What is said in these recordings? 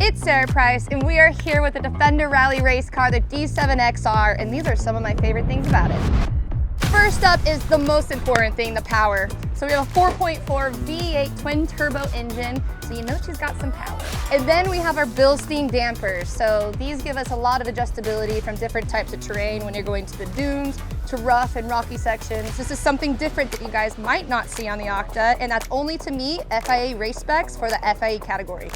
It's Sara Price, and we are here with the Defender rally race car, the D7X R, and these are some of my favorite things about it. First up is the most important thing, the power. So we have a 4.4 V8 twin turbo engine, so you know she's got some power. And then we have our Bilstein dampers. So these give us a lot of adjustability from different types of terrain when you're going to the dunes, to rough and rocky sections. This is something different that you guys might not see on the Octa, and that's only to meet FIA race specs for the FIA category.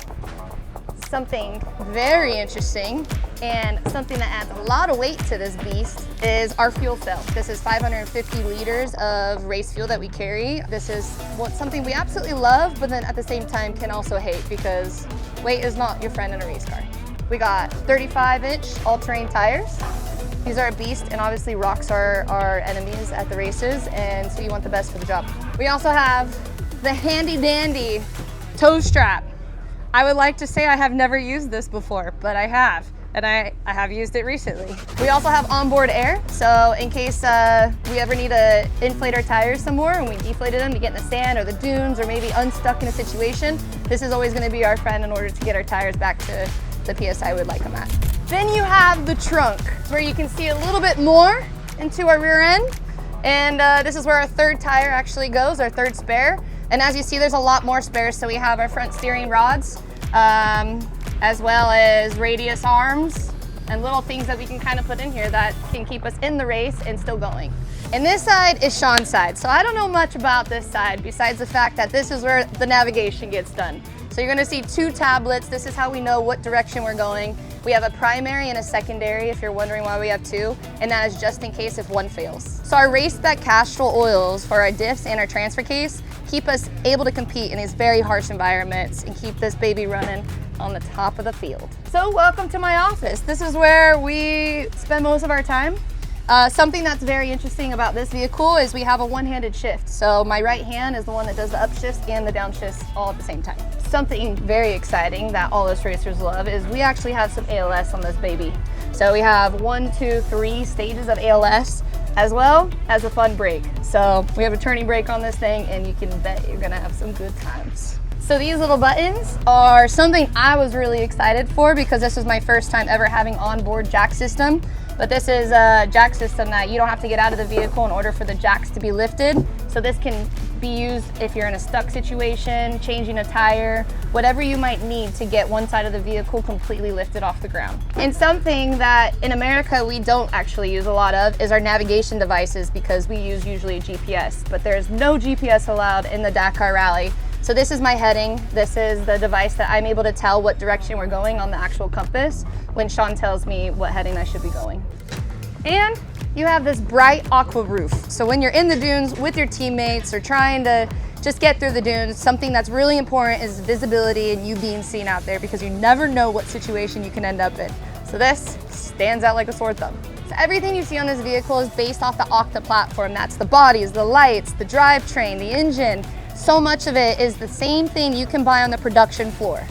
Something very interesting and something that adds a lot of weight to this beast is our fuel cell. This is 550 liters of race fuel that we carry. This is something we absolutely love, but then at the same time can also hate because weight is not your friend in a race car. We got 35-inch all-terrain tires. These are a beast, and obviously rocks are our enemies at the races, and so you want the best for the job. We also have the handy-dandy toe strap. I would like to say I have never used this before, but I have, and I have used it recently. We also have onboard air, so in case we ever need to inflate our tires some more and we deflated them to get in the sand or the dunes or maybe unstuck in a situation, this is always going to be our friend in order to get our tires back to the PSI we'd like them at. Then you have the trunk, where you can see a little bit more into our rear end, and this is where our third tire actually goes, our third spare. And as you see, there's a lot more spares. So we have our front steering rods, as well as radius arms and little things that we can kind of put in here that can keep us in the race and still going. And this side is Sean's side. So I don't know much about this side besides the fact that this is where the navigation gets done. So you're gonna see two tablets. This is how we know what direction we're going. We have a primary and a secondary, if you're wondering why we have two, and that is just in case if one fails. So our race spec Castrol oils for our diffs and our transfer case keep us able to compete in these very harsh environments and keep this baby running on the top of the field. So welcome to my office. This is where we spend most of our time. Something that's very interesting about this vehicle is we have a one-handed shift. So my right hand is the one that does the upshifts and the downshifts all at the same time. Something very exciting that all us racers love is we actually have some ALS on this baby. So we have 1, 2, 3 stages of ALS, as well as a fun brake. So we have a turning brake on this thing, and you can bet you're gonna have some good times. So these little buttons are something I was really excited for because this was my first time ever having onboard jack system. But this is a jack system that you don't have to get out of the vehicle in order for the jacks to be lifted. So this can be used if you're in a stuck situation, changing a tire, whatever you might need to get one side of the vehicle completely lifted off the ground. And something that in America we don't actually use a lot of is our navigation devices, because we use usually GPS, but there's no GPS allowed in the Dakar Rally. So this is my heading. This is the device that I'm able to tell what direction we're going on the actual compass when Sean tells me what heading I should be going. And you have this bright aqua roof. So when you're in the dunes with your teammates or trying to just get through the dunes, something that's really important is visibility and you being seen out there, because you never know what situation you can end up in. So this stands out like a sore thumb. So everything you see on this vehicle is based off the Octa platform. That's the bodies, the lights, the drivetrain, the engine. So much of it is the same thing you can buy on the production floor.